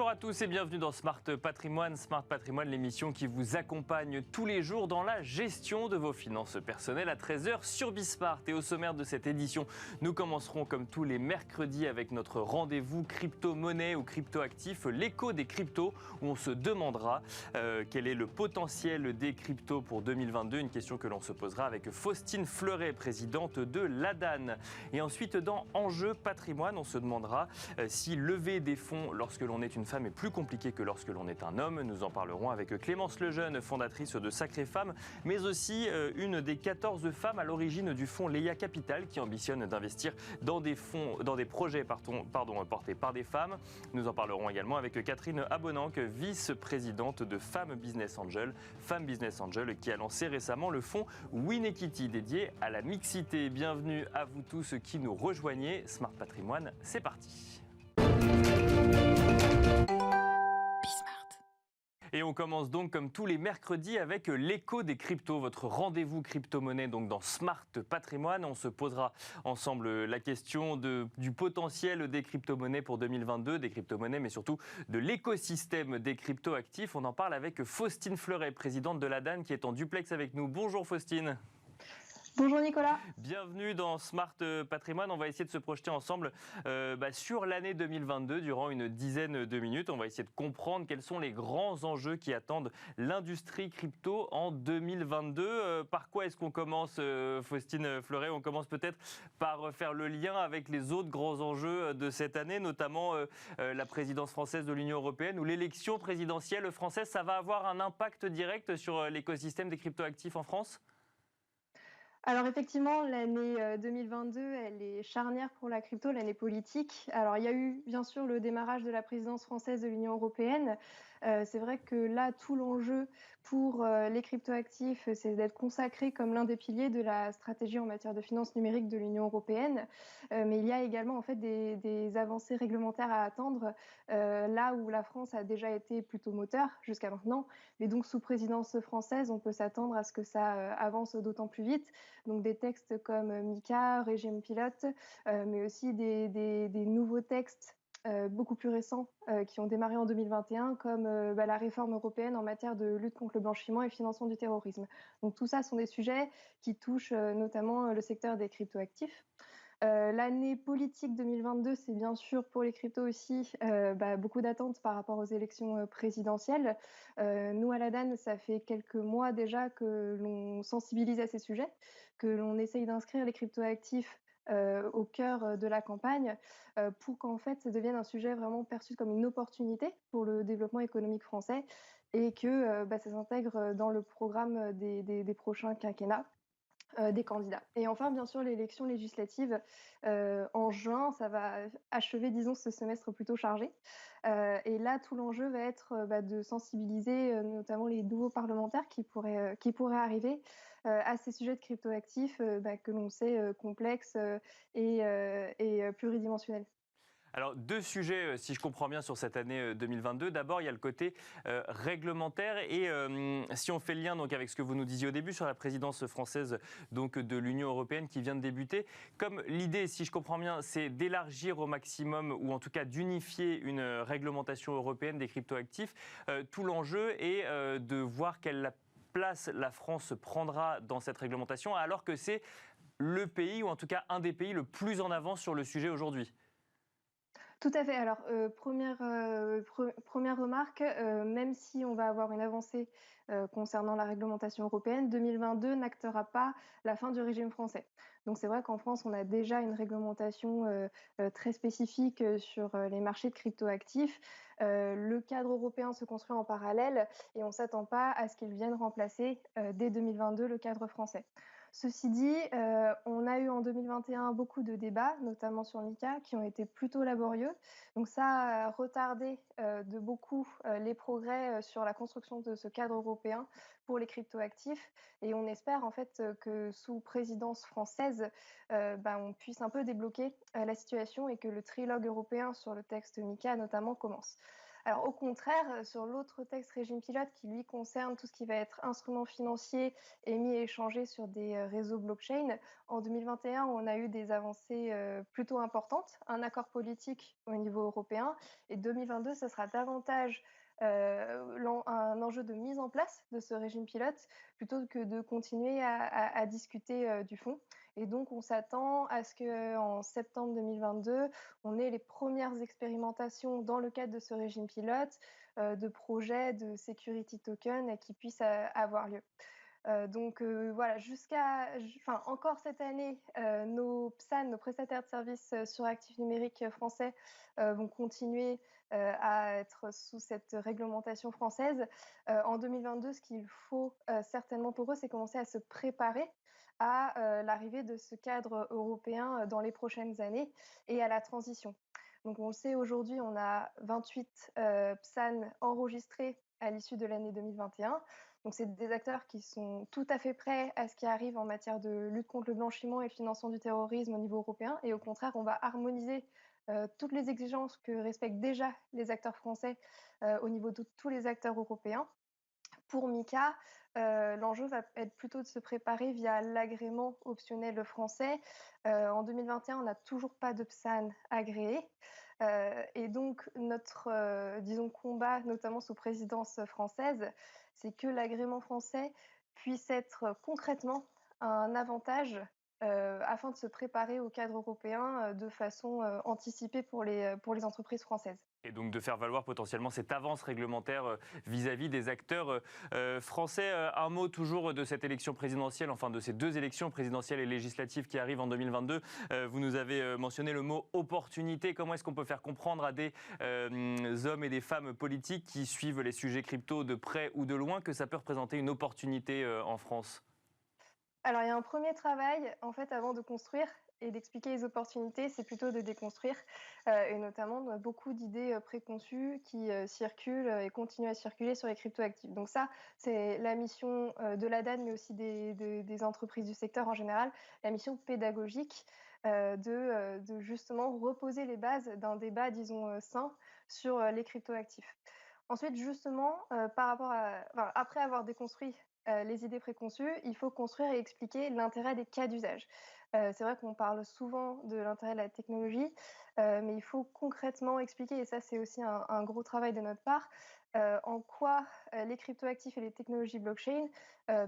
Bonjour à tous et bienvenue dans Smart Patrimoine. Smart Patrimoine, l'émission qui vous accompagne tous les jours dans la gestion de vos finances personnelles à 13 h sur Bismart. Et au sommaire de cette édition, nous commencerons comme tous les mercredis avec notre rendez-vous crypto-monnaie ou crypto-actifs, l'écho des cryptos, où on se demandera quel est le potentiel des cryptos pour 2022. Une question que l'on se posera avec Faustine Fleuret, présidente de l'ADAN. Et ensuite, dans Enjeux Patrimoine, on se demandera si lever des fonds lorsque l'on est une femme est plus compliqué que lorsque l'on est un homme. Nous en parlerons avec Clémence Lejeune, fondatrice de Sacrées Femmes, mais aussi une des 14 femmes à l'origine du fonds Leia Capital qui ambitionne d'investir dans des projets portés par des femmes. Nous en parlerons également avec Catherine Abonanque, vice-présidente de Femmes Business Angel, qui a lancé récemment le fonds Win Equity dédié à la mixité. Bienvenue à vous tous qui nous rejoignez. Smart Patrimoine, c'est parti. Et on commence donc comme tous les mercredis avec l'écho des cryptos, votre rendez-vous crypto-monnaie donc dans Smart Patrimoine. On se posera ensemble la question du potentiel des crypto-monnaies pour 2022, des crypto-monnaies mais surtout de l'écosystème des crypto-actifs. On en parle avec Faustine Fleuret, présidente de l'ADAN qui est en duplex avec nous. Bonjour Faustine. Bonjour Nicolas. Bienvenue dans Smart Patrimoine. On va essayer de se projeter ensemble sur l'année 2022 durant une dizaine de minutes. On va essayer de comprendre quels sont les grands enjeux qui attendent l'industrie crypto en 2022. Par quoi est-ce qu'on commence, Faustine Fleuret? On commence peut-être par faire le lien avec les autres grands enjeux de cette année, notamment la présidence française de l'Union européenne ou l'élection présidentielle française. Ça va avoir un impact direct sur l'écosystème des cryptoactifs en France ? Alors effectivement, l'année 2022, elle est charnière pour la crypto, l'année politique. Alors il y a eu bien sûr le démarrage de la présidence française de l'Union européenne. C'est vrai que là, tout l'enjeu pour les cryptoactifs, c'est d'être consacré comme l'un des piliers de la stratégie en matière de finances numériques de l'Union européenne. Mais il y a également en fait des avancées réglementaires à attendre, là où la France a déjà été plutôt moteur jusqu'à maintenant. Mais donc sous présidence française, on peut s'attendre à ce que ça avance d'autant plus vite. Donc des textes comme MiCA, régime pilote, mais aussi des nouveaux textes beaucoup plus récents qui ont démarré en 2021, comme la réforme européenne en matière de lutte contre le blanchiment et financement du terrorisme. Donc tout ça sont des sujets qui touchent notamment le secteur des cryptoactifs. L'année politique 2022, c'est bien sûr pour les cryptos aussi beaucoup d'attentes par rapport aux élections présidentielles. Nous, à l'ADAN, ça fait quelques mois déjà que l'on sensibilise à ces sujets, que l'on essaye d'inscrire les cryptoactifs au cœur de la campagne pour qu'en fait ça devienne un sujet vraiment perçu comme une opportunité pour le développement économique français et que ça s'intègre dans le programme des prochains quinquennats. Des candidats. Et enfin, bien sûr, l'élection législative en juin, ça va achever, disons, ce semestre plutôt chargé. Et là, tout l'enjeu va être de sensibiliser notamment les nouveaux parlementaires qui pourraient arriver à ces sujets de cryptoactifs que l'on sait complexes et pluridimensionnels. Alors, deux sujets, si je comprends bien, sur cette année 2022. D'abord, il y a le côté réglementaire et si on fait le lien donc, avec ce que vous nous disiez au début sur la présidence française donc, de l'Union européenne qui vient de débuter, comme l'idée, si je comprends bien, c'est d'élargir au maximum ou en tout cas d'unifier une réglementation européenne des cryptoactifs, tout l'enjeu est de voir quelle place la France prendra dans cette réglementation alors que c'est le pays ou en tout cas un des pays le plus en avance sur le sujet aujourd'hui. Tout à fait. Alors, première remarque, même si on va avoir une avancée concernant la réglementation européenne, 2022 n'actera pas la fin du régime français. Donc c'est vrai qu'en France, on a déjà une réglementation très spécifique sur les marchés de cryptoactifs. Le cadre européen se construit en parallèle et on ne s'attend pas à ce qu'il vienne remplacer dès 2022 le cadre français. Ceci dit, on a eu en 2021 beaucoup de débats, notamment sur MiCA, qui ont été plutôt laborieux. Donc ça a retardé de beaucoup les progrès sur la construction de ce cadre européen pour les cryptoactifs. Et on espère en fait que sous présidence française, on puisse un peu débloquer la situation et que le trilogue européen sur le texte MiCA notamment commence. Alors au contraire, sur l'autre texte régime pilote qui lui concerne tout ce qui va être instruments financiers émis et échangés sur des, réseaux blockchain, en 2021, on a eu des avancées, plutôt importantes, un accord politique au niveau européen et 2022, ça sera davantage, un enjeu de mise en place de ce régime pilote plutôt que de continuer à discuter, du fond et donc on s'attend à ce qu'en septembre 2022, on ait les premières expérimentations dans le cadre de ce régime pilote, de projets de security token qui puissent, avoir lieu. Voilà, encore cette année, nos PSAN, nos prestataires de services, sur actifs numériques, français, vont continuer, à être sous cette réglementation française. En 2022, ce qu'il faut, certainement pour eux, c'est commencer à se préparer à, l'arrivée de ce cadre européen, dans les prochaines années et à la transition. Donc on le sait aujourd'hui, on a 28, PSAN enregistrés à l'issue de l'année 2021. Donc c'est des acteurs qui sont tout à fait prêts à ce qui arrive en matière de lutte contre le blanchiment et le financement du terrorisme au niveau européen et au contraire, on va harmoniser, toutes les exigences que respectent déjà les acteurs français, au niveau de tous les acteurs européens. Pour Mika, l'enjeu va être plutôt de se préparer via l'agrément optionnel français. En 2021, on n'a toujours pas de PSAN agréé, et donc notre, disons combat, notamment sous présidence française, c'est que l'agrément français puisse être concrètement un avantage, afin de se préparer au cadre européen, de façon, anticipée pour les entreprises françaises. Et donc de faire valoir potentiellement cette avance réglementaire vis-à-vis des acteurs français. Un mot toujours de cette élection présidentielle, enfin de ces deux élections présidentielles et législatives qui arrivent en 2022. Vous nous avez mentionné le mot opportunité. Comment est-ce qu'on peut faire comprendre à des hommes et des femmes politiques qui suivent les sujets crypto de près ou de loin que ça peut représenter une opportunité en France? Alors, il y a un premier travail, en fait, avant de construire et d'expliquer les opportunités, c'est plutôt de déconstruire, et notamment, on a beaucoup d'idées, préconçues qui, circulent, et continuent à circuler sur les cryptoactifs. Donc ça, c'est la mission, de l'ADAN, mais aussi des entreprises du secteur en général, la mission pédagogique, de justement reposer les bases d'un débat, disons, sain sur, les cryptoactifs. Ensuite, justement, par rapport à enfin, après avoir déconstruit, les idées préconçues, il faut construire et expliquer l'intérêt des cas d'usage. C'est vrai qu'on parle souvent de l'intérêt de la technologie, mais il faut concrètement expliquer et ça, c'est aussi un gros travail de notre part, en quoi, les cryptoactifs et les technologies blockchain,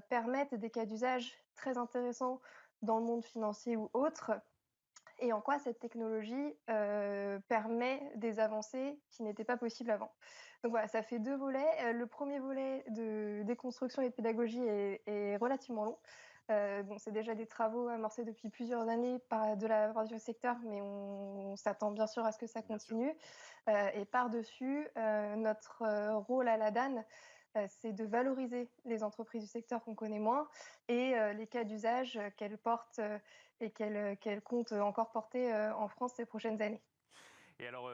permettent des cas d'usage très intéressants dans le monde financier ou autre et en quoi cette technologie, permet des avancées qui n'étaient pas possibles avant. Donc voilà, ça fait 2 volets. Le premier volet de déconstruction et de pédagogie est relativement long. Bon, c'est déjà des travaux amorcés depuis plusieurs années par de la part du secteur, mais on s'attend bien sûr à ce que ça Bien sûr. continue. Et par-dessus, notre, rôle à la DAN, c'est de valoriser les entreprises du secteur qu'on connaît moins et les cas d'usage, qu'elles portent, et qu'elles comptent encore porter, en France ces prochaines années. Et alors,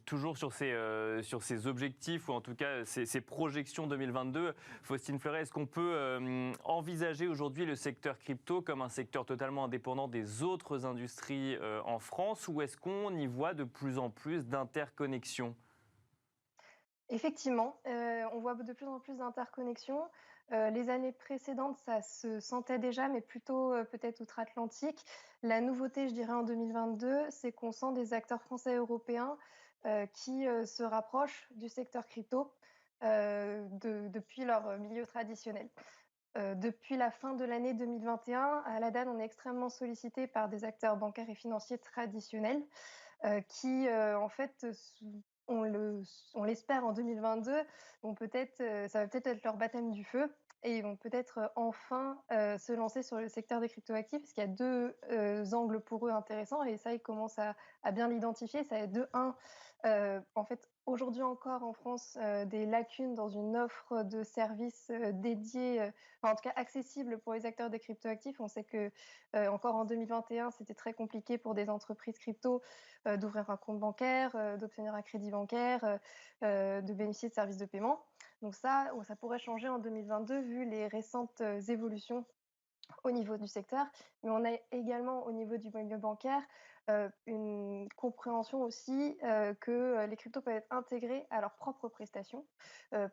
toujours sur ces objectifs ou en tout cas ces projections 2022, Faustine Fleuret, est-ce qu'on peut envisager aujourd'hui le secteur crypto comme un secteur totalement indépendant des autres industries en France ou est-ce qu'on y voit de plus en plus d'interconnexions? Effectivement, on voit de plus en plus d'interconnexions. Les années précédentes, ça se sentait déjà, mais plutôt, peut-être outre-Atlantique. La nouveauté, je dirais, en 2022, c'est qu'on sent des acteurs français et européens, qui, se rapprochent du secteur crypto, depuis leur, milieu traditionnel. Depuis la fin de l'année 2021, à la DAN, on est extrêmement sollicité par des acteurs bancaires et financiers traditionnels, qui, en fait, on l'espère en 2022, vont peut-être, ça va peut-être être leur baptême du feu et ils vont peut-être, enfin, se lancer sur le secteur des cryptoactifs. Parce qu'il y a 2 angles pour eux intéressants et ça, ils commencent à bien l'identifier. Ça est de un, en fait, aujourd'hui encore en France, des lacunes dans une offre de services, dédiés, enfin, en tout cas accessibles pour les acteurs des cryptoactifs. On sait que, encore en 2021, c'était très compliqué pour des entreprises crypto, d'ouvrir un compte bancaire, d'obtenir un crédit bancaire, de bénéficier de services de paiement. Donc ça pourrait changer en 2022 vu les récentes, évolutions au niveau du secteur, mais on a également au niveau du milieu bancaire une compréhension aussi que les cryptos peuvent être intégrés à leurs propres prestations.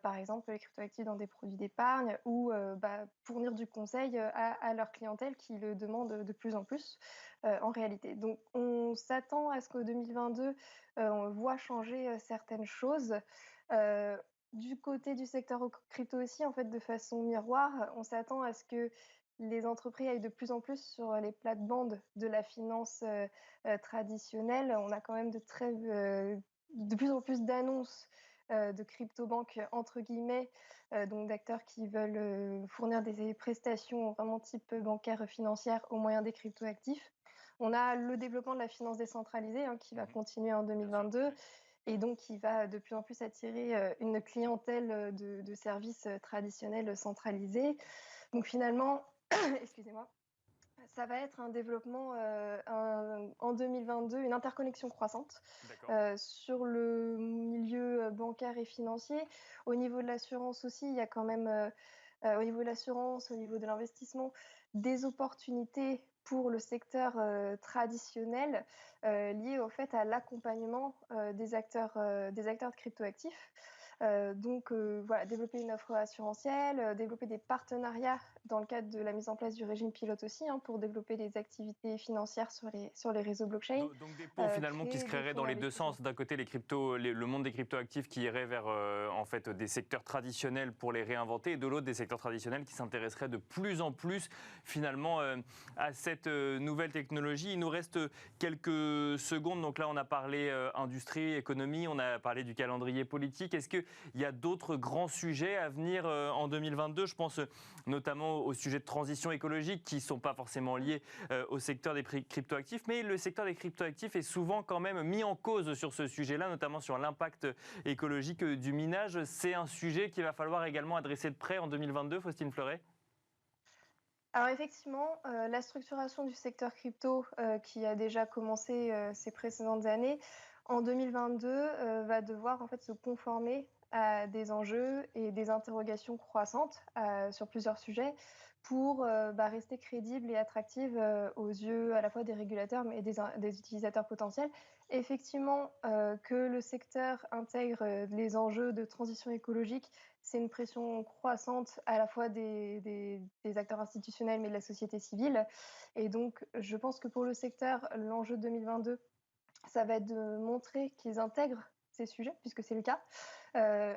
Par exemple, les cryptoactifs dans des produits d'épargne ou fournir du conseil à leur clientèle qui le demande de plus en plus en réalité. Donc on s'attend à ce qu'au 2022, on voit changer certaines choses. Euh, du côté du secteur crypto aussi, en fait, de façon miroir, on s'attend à ce que les entreprises aillent de plus en plus sur les plates-bandes de la finance traditionnelle. On a quand même de plus en plus d'annonces de crypto-banques, entre guillemets, donc d'acteurs qui veulent fournir des prestations vraiment type bancaire financière au moyen des cryptoactifs. On a le développement de la finance décentralisée qui va continuer en 2022 et donc qui va de plus en plus attirer une clientèle de services traditionnels centralisés. Donc finalement, excusez-moi, ça va être un développement en 2022, une interconnexion croissante sur le milieu bancaire et financier. Au niveau de l'assurance aussi, il y a quand même, au niveau de l'assurance, au niveau de l'investissement, des opportunités pour le secteur traditionnel liées au fait à l'accompagnement des acteurs de cryptoactifs. Donc voilà, développer une offre assurantielle, développer des partenariats dans le cadre de la mise en place du régime pilote aussi, pour développer des activités financières sur les réseaux blockchain. Donc des ponts finalement qui se créeraient dans les deux sens. D'un côté, le monde des cryptoactifs qui irait vers en fait des secteurs traditionnels pour les réinventer, et de l'autre des secteurs traditionnels qui s'intéresseraient de plus en plus finalement à cette nouvelle technologie. Il nous reste quelques secondes. Donc là, on a parlé industrie, économie, on a parlé du calendrier politique. Est-ce qu'il y a d'autres grands sujets à venir en 2022 ? Je pense notamment au sujet de transition écologique qui ne sont pas forcément liés au secteur des cryptoactifs, mais le secteur des cryptoactifs est souvent quand même mis en cause sur ce sujet-là, notamment sur l'impact écologique du minage. C'est un sujet qu'il va falloir également adresser de près en 2022, Faustine Fleuret ? Alors effectivement, la structuration du secteur crypto qui a déjà commencé ces précédentes années, en 2022 va devoir en fait se conformer à des enjeux et des interrogations croissantes sur plusieurs sujets pour rester crédible et attractive aux yeux à la fois des régulateurs mais des utilisateurs potentiels. Effectivement, que le secteur intègre les enjeux de transition écologique, c'est une pression croissante à la fois des acteurs institutionnels mais de la société civile. Et donc, je pense que pour le secteur, l'enjeu de 2022, ça va être de montrer qu'ils intègrent ces sujets, puisque c'est le cas,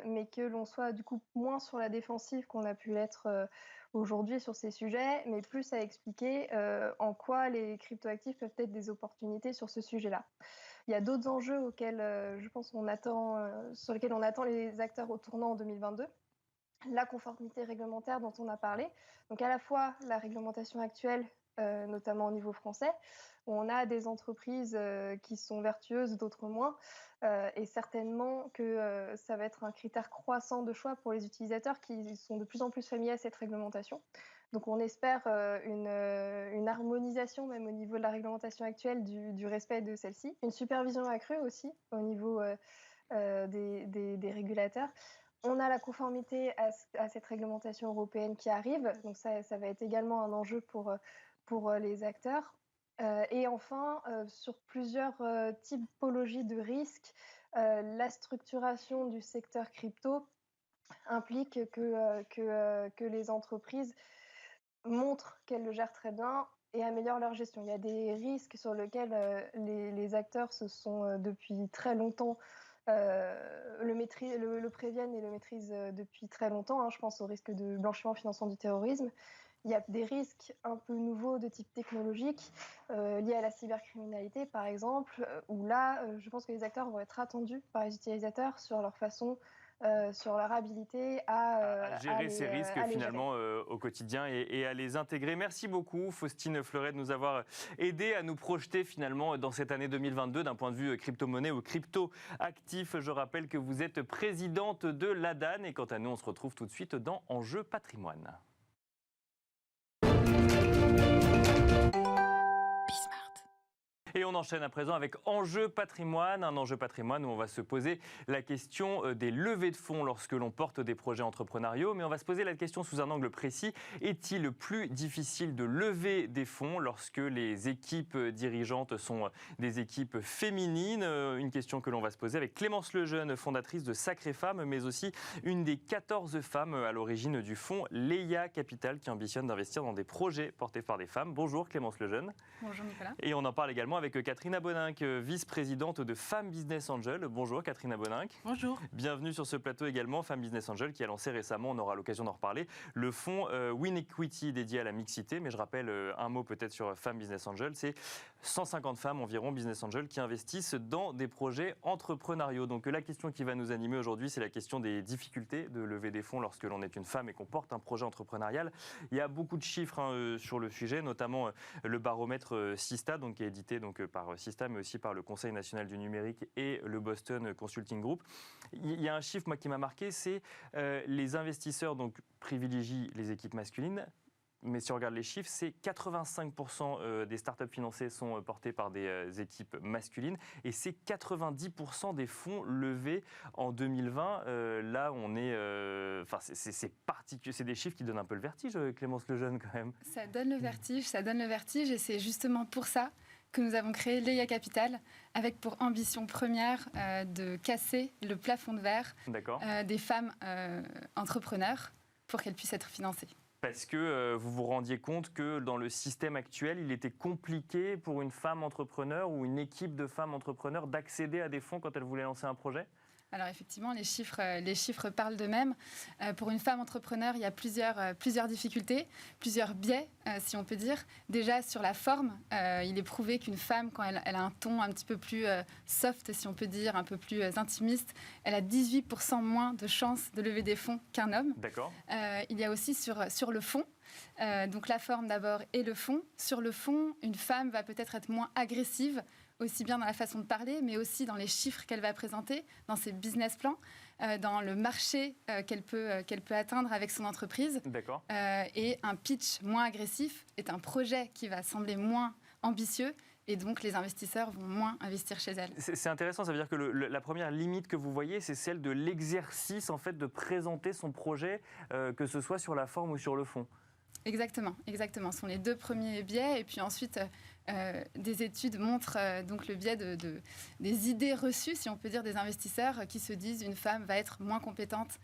mais que l'on soit du coup moins sur la défensive qu'on a pu l'être aujourd'hui sur ces sujets, mais plus à expliquer en quoi les cryptoactifs peuvent être des opportunités sur ce sujet-là. Il y a d'autres enjeux auxquels je pense sur lesquels on attend les acteurs au tournant en 2022. La conformité réglementaire dont on a parlé. Donc à la fois la réglementation actuelle, notamment au niveau français, où on a des entreprises qui sont vertueuses, d'autres moins, et certainement que ça va être un critère croissant de choix pour les utilisateurs qui sont de plus en plus familiers à cette réglementation. Donc on espère une harmonisation même au niveau de la réglementation actuelle du respect de celle-ci. Une supervision accrue aussi au niveau des régulateurs. On a la conformité à cette réglementation européenne qui arrive, donc ça va être également un enjeu pour les acteurs. Et enfin, sur plusieurs typologies de risques, la structuration du secteur crypto implique que les entreprises montrent qu'elles le gèrent très bien et améliorent leur gestion. Il y a des risques sur lesquels les acteurs se sont depuis très longtemps le préviennent et le maîtrisent depuis très longtemps. Je pense au risque de blanchiment financement du terrorisme. Il y a des risques un peu nouveaux de type technologique liés à la cybercriminalité, par exemple, où là, je pense que les acteurs vont être attendus par les utilisateurs sur leur façon, sur leur habilité à gérer ces risques finalement au quotidien et à les intégrer. Merci beaucoup Faustine Fleuret de nous avoir aidé à nous projeter finalement dans cette année 2022 d'un point de vue crypto-monnaie ou crypto-actif. Je rappelle que vous êtes présidente de l'ADAN et quant à nous on se retrouve tout de suite dans Enjeu Patrimoine. Et on enchaîne à présent avec Enjeu patrimoine, un enjeu patrimoine où on va se poser la question des levées de fonds lorsque l'on porte des projets entrepreneuriaux, mais on va se poser la question sous un angle précis. Est-il plus difficile de lever des fonds lorsque les équipes dirigeantes sont des équipes féminines? Une question que l'on va se poser avec Clémence Lejeune, fondatrice de Sacrées Femmes, mais aussi une des 14 femmes à l'origine du fonds Leia Capital qui ambitionne d'investir dans des projets portés par des femmes. Bonjour Clémence Lejeune. Bonjour Nicolas. Et on en parle également avec Catherine Aboninck, vice-présidente de Femmes Business Angel. Bonjour Catherine Aboninck. Bonjour. Bienvenue sur ce plateau également, Femmes Business Angel qui a lancé récemment, on aura l'occasion d'en reparler, le fonds Win Equity dédié à la mixité. Mais je rappelle un mot peut-être sur Femmes Business Angel, c'est 150 femmes environ Business Angel qui investissent dans des projets entrepreneuriaux. Donc la question qui va nous animer aujourd'hui, c'est la question des difficultés de lever des fonds lorsque l'on est une femme et qu'on porte un projet entrepreneurial. Il y a beaucoup de chiffres sur le sujet, notamment le baromètre Sista, donc, qui est édité par Sista, mais aussi par le Conseil national du numérique et le Boston Consulting Group. Il y a un chiffre moi, qui m'a marqué, c'est les investisseurs donc, privilégient les équipes masculines. Mais si on regarde les chiffres, c'est 85% des startups financées sont portées par des équipes masculines et c'est 90% des fonds levés en 2020. Là, on est, c'est des chiffres qui donnent un peu le vertige, Clémence Lejeune, quand même. Ça donne le vertige et c'est justement pour ça que nous avons créé Leia Capital avec pour ambition première de casser le plafond de verre des femmes entrepreneurs pour qu'elles puissent être financées. Parce que vous vous rendiez compte que dans le système actuel, il était compliqué pour une femme entrepreneur ou une équipe de femmes entrepreneurs d'accéder à des fonds quand elle voulait lancer un projet ? Alors effectivement, les chiffres parlent d'eux-mêmes. Pour une femme entrepreneur, il y a plusieurs difficultés, plusieurs biais, si on peut dire. Déjà, sur la forme, il est prouvé qu'une femme, quand elle a un ton un petit peu plus soft, si on peut dire, un peu plus intimiste, elle a 18% moins de chances de lever des fonds qu'un homme. D'accord. Il y a aussi sur le fond. Donc la forme d'abord et le fond. Sur le fond, une femme va peut-être être moins agressive, aussi bien dans la façon de parler, mais aussi dans les chiffres qu'elle va présenter, dans ses business plans, dans le marché qu'elle peut atteindre avec son entreprise. D'accord. Et un pitch moins agressif est un projet qui va sembler moins ambitieux. Et donc, les investisseurs vont moins investir chez elles. C'est intéressant, ça veut dire que la première limite que vous voyez, c'est celle de l'exercice en fait, de présenter son projet, que ce soit sur la forme ou sur le fond. Exactement. Ce sont les deux premiers biais. Et puis ensuite, des études montrent donc le biais des idées reçues, si on peut dire, des investisseurs qui se disent une femme va être moins compétente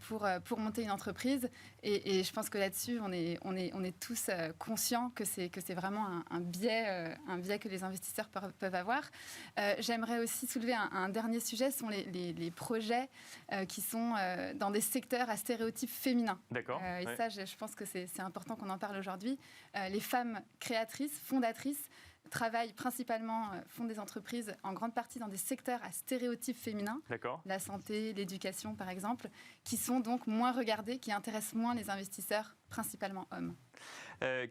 pour monter une entreprise. Et je pense que là-dessus, on est tous conscients que c'est vraiment un biais que les investisseurs peuvent avoir. J'aimerais aussi soulever un dernier sujet, ce sont les projets qui sont dans des secteurs à stéréotypes féminins. D'accord. Et ça, je pense que c'est important qu'on en parle aujourd'hui. Les femmes créatrices, fondatrices, travaillent principalement, font des entreprises en grande partie dans des secteurs à stéréotypes féminins, la santé, l'éducation par exemple, qui sont donc moins regardés, qui intéressent moins les investisseurs, principalement hommes.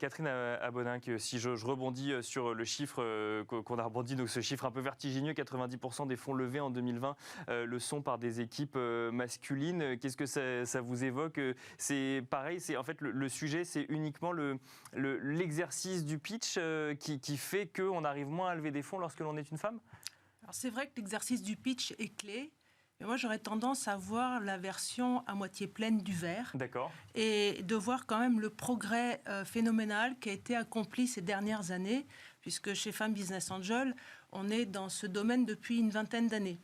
Catherine Aboninck, si je rebondis sur le chiffre qu'on a rebondi, donc ce chiffre un peu vertigineux, 90% des fonds levés en 2020 le sont par des équipes masculines. Qu'est-ce que ça vous évoque? C'est pareil, en fait le sujet, c'est uniquement l'exercice du pitch qui fait qu'on arrive moins à lever des fonds lorsque l'on est une femme? Alors c'est vrai que l'exercice du pitch est clé. Mais moi, j'aurais tendance à voir la version à moitié pleine du verre. D'accord. Et de voir quand même le progrès phénoménal qui a été accompli ces dernières années, puisque chez Femmes Business Angel, on est dans ce domaine depuis une vingtaine d'années.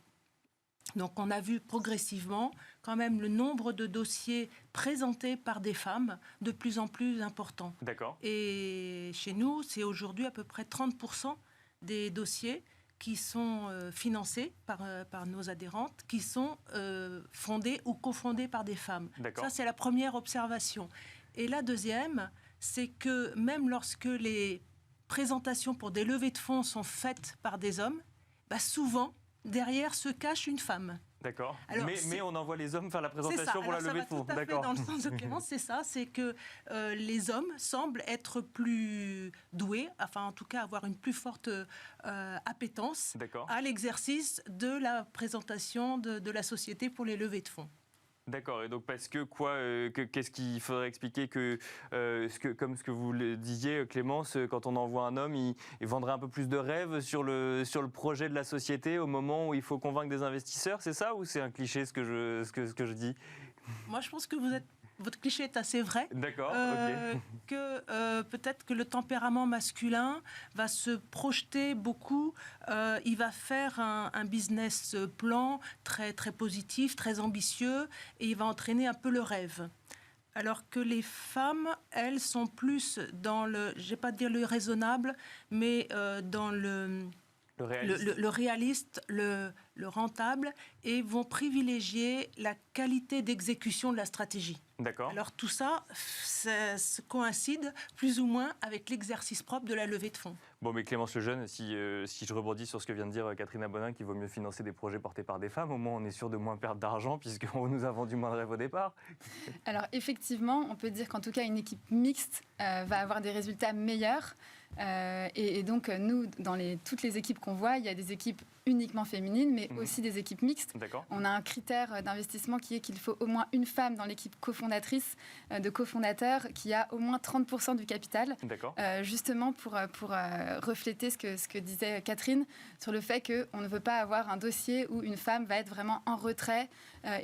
Donc, on a vu progressivement quand même le nombre de dossiers présentés par des femmes de plus en plus important. D'accord. Et chez nous, c'est aujourd'hui à peu près 30% des dossiers qui sont financés par nos adhérentes, qui sont fondés ou cofondés par des femmes. Ça, c'est la première observation. Et la deuxième, c'est que même lorsque les présentations pour des levées de fonds sont faites par des hommes, souvent, derrière se cache une femme. D'accord. Mais on envoie les hommes faire la présentation pour la levée de fonds. Ça va tout à fait dans le sens de Clémence, c'est ça. C'est que les hommes semblent être plus doués, enfin en tout cas avoir une plus forte appétence à l'exercice de la présentation de la société pour les levées de fonds. D'accord, et donc parce que quoi, qu'est-ce qu'il faudrait expliquer comme ce que vous le disiez, Clémence, quand on envoie un homme, il vendrait un peu plus de rêves sur le projet de la société au moment où il faut convaincre des investisseurs, c'est ça ou c'est un cliché ce que je dis? Moi, je pense que votre cliché est assez vrai. D'accord, ok. Que peut-être que le tempérament masculin va se projeter beaucoup. Il va faire un business plan très, très positif, très ambitieux, et il va entraîner un peu le rêve. Alors que les femmes, elles, sont plus dans le, je ne vais pas dire le raisonnable, mais dans le réaliste, le rentable, et vont privilégier la qualité d'exécution de la stratégie. D'accord. Alors tout ça, ça coïncide plus ou moins avec l'exercice propre de la levée de fonds. Bon, mais Clémence Lejeune, si je rebondis sur ce que vient de dire Catherine Abonin, qu'il vaut mieux financer des projets portés par des femmes, au moins on est sûr de moins perdre d'argent puisqu'on nous a vendu moins de rêves au départ. Alors effectivement, on peut dire qu'en tout cas, une équipe mixte va avoir des résultats meilleurs. Et donc, nous, dans toutes les équipes qu'on voit, il y a des équipes uniquement féminines, mais aussi des équipes mixtes. D'accord. On a un critère d'investissement qui est qu'il faut au moins une femme dans l'équipe cofondatrice, de cofondateurs, qui a au moins 30% du capital. D'accord. Justement pour refléter ce que disait Catherine sur le fait qu'on ne veut pas avoir un dossier où une femme va être vraiment en retrait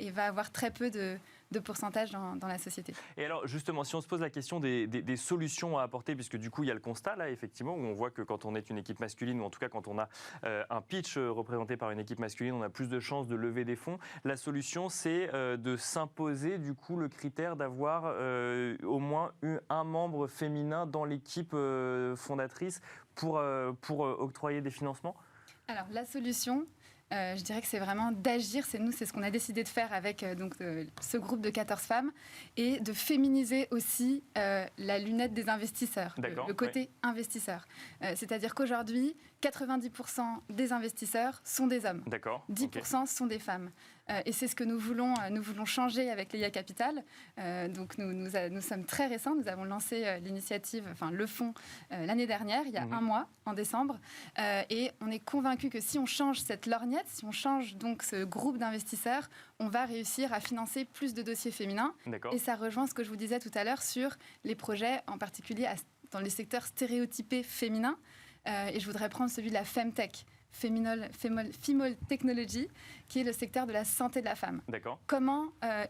et va avoir très peu de pourcentage dans la société. Et alors justement, si on se pose la question des solutions à apporter, puisque du coup il y a le constat là effectivement où on voit que quand on est une équipe masculine, ou en tout cas quand on a un pitch représenté par une équipe masculine, on a plus de chances de lever des fonds. La solution c'est de s'imposer du coup le critère d'avoir au moins un membre féminin dans l'équipe fondatrice pour octroyer des financements. Alors la solution, je dirais que c'est vraiment d'agir, c'est ce qu'on a décidé de faire avec ce groupe de 14 femmes, et de féminiser aussi la lunette des investisseurs, le côté investisseur. C'est-à-dire qu'aujourd'hui, 90% des investisseurs sont des hommes, 10% sont des femmes. Et c'est ce que nous voulons changer avec l'EIA Capital. Donc nous sommes très récents, nous avons lancé l'initiative, le fonds l'année dernière, il y a un mois, en décembre. Et on est convaincus que si on change cette lorgnette, si on change donc ce groupe d'investisseurs, on va réussir à financer plus de dossiers féminins. Et ça rejoint ce que je vous disais tout à l'heure sur les projets, en particulier dans les secteurs stéréotypés féminins. Et je voudrais prendre celui de la Femtech. Female Technology, qui est le secteur de la santé de la femme. Comment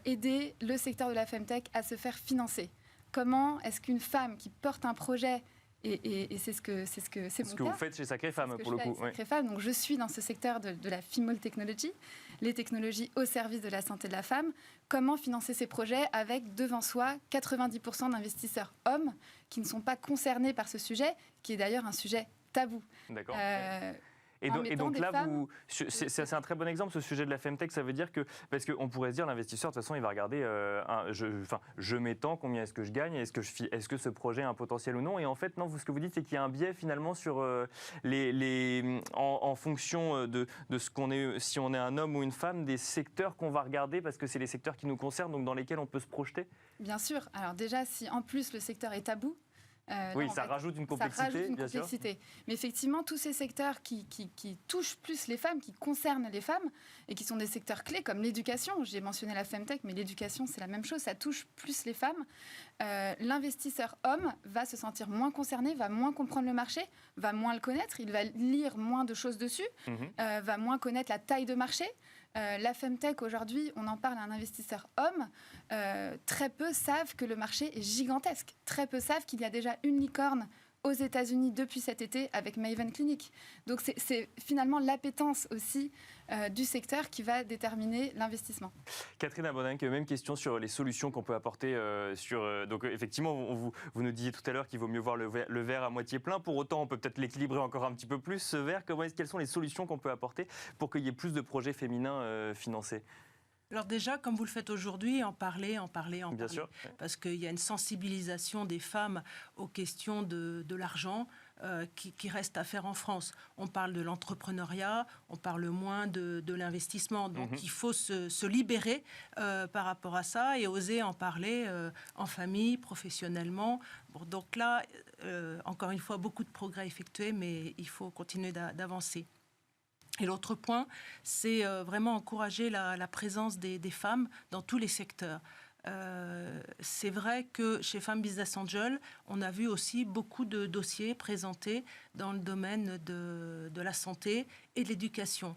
aider le secteur de la Femtech à se faire financer? Comment est-ce qu'une femme qui porte un projet, et c'est ce que vous faites chez Sacré Femme pour le coup. Sacré Femme, donc je suis dans ce secteur de la Female Technology, les technologies au service de la santé de la femme. Comment financer ces projets avec devant soi 90% d'investisseurs hommes qui ne sont pas concernés par ce sujet, qui est d'ailleurs un sujet tabou. D'accord. Et donc là, c'est un très bon exemple, ce sujet de la Femtech. Ça veut dire que, parce qu'on pourrait se dire, l'investisseur, de toute façon, il va regarder, je mets tant, combien est-ce que je gagne, est-ce que ce projet a un potentiel ou non. Et en fait, non, ce que vous dites, c'est qu'il y a un biais finalement sur en fonction de ce qu'on est, si on est un homme ou une femme, des secteurs qu'on va regarder, parce que c'est les secteurs qui nous concernent, donc dans lesquels on peut se projeter. Bien sûr. Alors déjà, si en plus le secteur est tabou, ça rajoute une complexité, bien sûr. Mais effectivement, tous ces secteurs qui touchent plus les femmes, qui concernent les femmes, et qui sont des secteurs clés comme l'éducation. J'ai mentionné la Femtech, mais l'éducation, c'est la même chose, ça touche plus les femmes. L'investisseur homme va se sentir moins concerné, va moins comprendre le marché, va moins le connaître, il va lire moins de choses dessus, va moins connaître la taille de marché. La Femtech, aujourd'hui, on en parle à un investisseur homme, très peu savent que le marché est gigantesque. Très peu savent qu'il y a déjà une licorne aux États-Unis depuis cet été avec Maven Clinic. Donc c'est finalement l'appétence aussi du secteur qui va déterminer l'investissement. Catherine Abonin, même question sur les solutions qu'on peut apporter. Donc effectivement, vous nous disiez tout à l'heure qu'il vaut mieux voir le verre à moitié plein. Pour autant, on peut peut-être l'équilibrer encore un petit peu plus, ce verre. Quelles sont les solutions qu'on peut apporter pour qu'il y ait plus de projets féminins financés ? Alors déjà, comme vous le faites aujourd'hui, en parler. Bien sûr. Parce qu'il y a une sensibilisation des femmes aux questions de l'argent qui reste à faire en France. On parle de l'entrepreneuriat, on parle moins de l'investissement. Donc il faut se libérer par rapport à ça et oser en parler en famille, professionnellement. Bon, donc là, encore une fois, beaucoup de progrès effectués, mais il faut continuer d'avancer. Et l'autre point, c'est vraiment encourager la présence des femmes dans tous les secteurs. C'est vrai que chez Femmes Business Angel, on a vu aussi beaucoup de dossiers présentés dans le domaine de la santé et de l'éducation.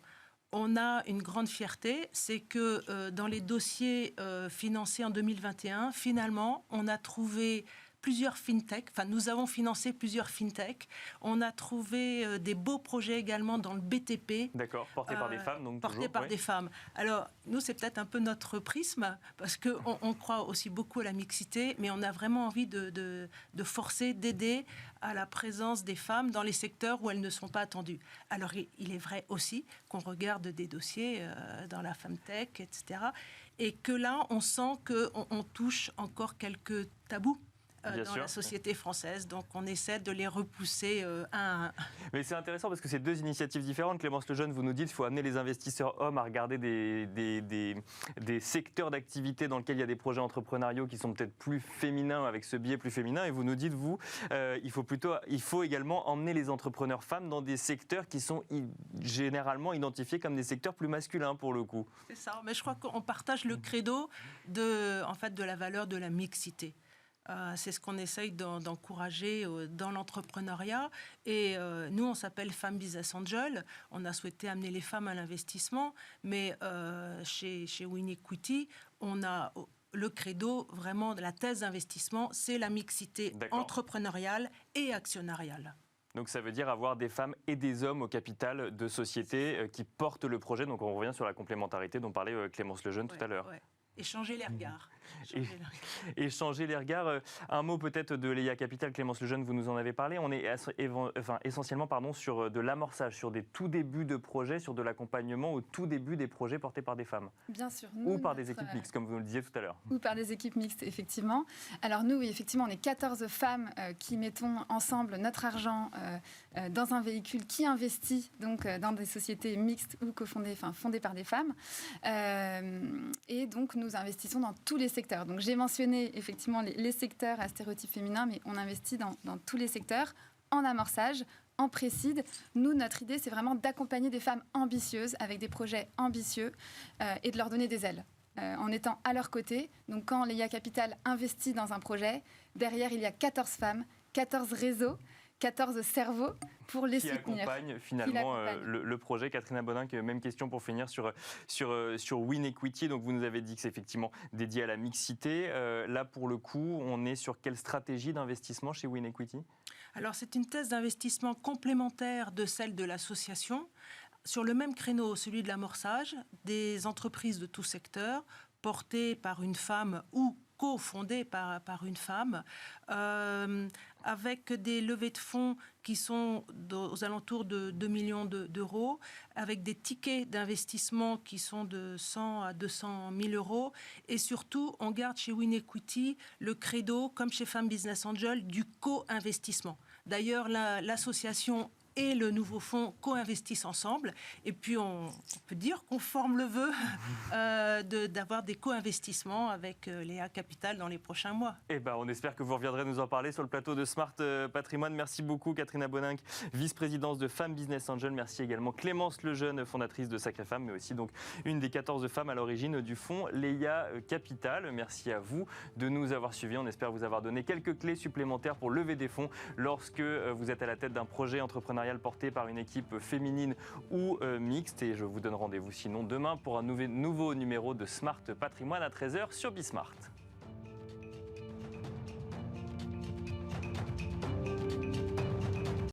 On a une grande fierté, c'est que dans les dossiers financés en 2021, finalement, on a trouvé plusieurs fintech, nous avons financé plusieurs fintech. On a trouvé des beaux projets également dans le BTP. D'accord, portés par des femmes, donc portés par des femmes. Alors, nous, c'est peut-être un peu notre prisme, parce qu'on croit aussi beaucoup à la mixité, mais on a vraiment envie de forcer, d'aider à la présence des femmes dans les secteurs où elles ne sont pas attendues. Alors, il est vrai aussi qu'on regarde des dossiers dans la femtech, etc. Et que là, on sent qu'on touche encore quelques tabous dans la société française. Donc, on essaie de les repousser un à un. Mais c'est intéressant parce que c'est deux initiatives différentes. Clémence Lejeune, vous nous dites qu'il faut amener les investisseurs hommes à regarder des secteurs d'activité dans lesquels il y a des projets entrepreneuriaux qui sont peut-être plus féminins, avec ce biais plus féminin. Et vous nous dites, vous, il faut également emmener les entrepreneurs femmes dans des secteurs qui sont généralement identifiés comme des secteurs plus masculins, pour le coup. C'est ça. Mais je crois qu'on partage le credo de la valeur de la mixité. C'est ce qu'on essaye d'encourager dans l'entrepreneuriat. Et nous, on s'appelle Femmes Business Angel. On a souhaité amener les femmes à l'investissement. Mais chez WinEquity, on a le credo, vraiment, de la thèse d'investissement, c'est la mixité entrepreneuriale et actionnariale. Donc ça veut dire avoir des femmes et des hommes au capital de sociétés qui portent le projet. Donc on revient sur la complémentarité dont parlait Clémence Lejeune tout à l'heure. Ouais. Échanger les regards. Échanger les regards. Un mot peut-être de l'EIA Capital, Clémence Lejeune, vous nous en avez parlé. On est essentiellement sur de l'amorçage, sur des tout débuts de projets, sur de l'accompagnement au tout début des projets portés par des femmes. Bien sûr. Ou par des équipes mixtes, comme vous le disiez tout à l'heure. Ou par des équipes mixtes, effectivement. Alors nous, oui, effectivement, on est 14 femmes qui mettons ensemble notre argent dans un véhicule qui investit donc, dans des sociétés mixtes ou fondées par des femmes. Et donc, nous investissons dans tous les secteurs. Donc, j'ai mentionné effectivement les secteurs à stéréotypes féminins, mais on investit dans tous les secteurs, en amorçage, en pré-seed. Nous, notre idée, c'est vraiment d'accompagner des femmes ambitieuses avec des projets ambitieux et de leur donner des ailes. En étant à leur côté. Donc, quand l'EIA Capital investit dans un projet, derrière, il y a 14 femmes, 14 réseaux, 14 cerveaux pour les soutenir. Qui accompagnent finalement le projet. Catherine Aboninck, même question pour finir sur WinEquity. Donc vous nous avez dit que c'est effectivement dédié à la mixité. Là, pour le coup, on est sur quelle stratégie d'investissement chez WinEquity ? Alors, c'est une thèse d'investissement complémentaire de celle de l'association. Sur le même créneau, celui de l'amorçage, des entreprises de tout secteur, portées par une femme ou cofondées par une femme, avec des levées de fonds qui sont aux alentours de 2 millions d'euros, avec des tickets d'investissement qui sont de 100 à 200 000 euros. Et surtout, on garde chez WinEquity le credo, comme chez Femmes Business Angel, du co-investissement. D'ailleurs, l'association et le nouveau fonds co-investissent ensemble. Et puis, on peut dire qu'on forme le vœu d'avoir des co-investissements avec l'EIA Capital dans les prochains mois. Eh ben, on espère que vous reviendrez nous en parler sur le plateau de Smart Patrimoine. Merci beaucoup, Catherine Aboninck, vice-présidente de Femmes Business Angel. Merci également Clémence Lejeune, fondatrice de Sacrées Femmes, mais aussi donc une des 14 femmes à l'origine du fonds l'EIA Capital. Merci à vous de nous avoir suivis. On espère vous avoir donné quelques clés supplémentaires pour lever des fonds lorsque vous êtes à la tête d'un projet entrepreneurial porté par une équipe féminine ou mixte. Et je vous donne rendez-vous sinon demain pour un nouveau numéro de Smart Patrimoine à 13h sur Bismart.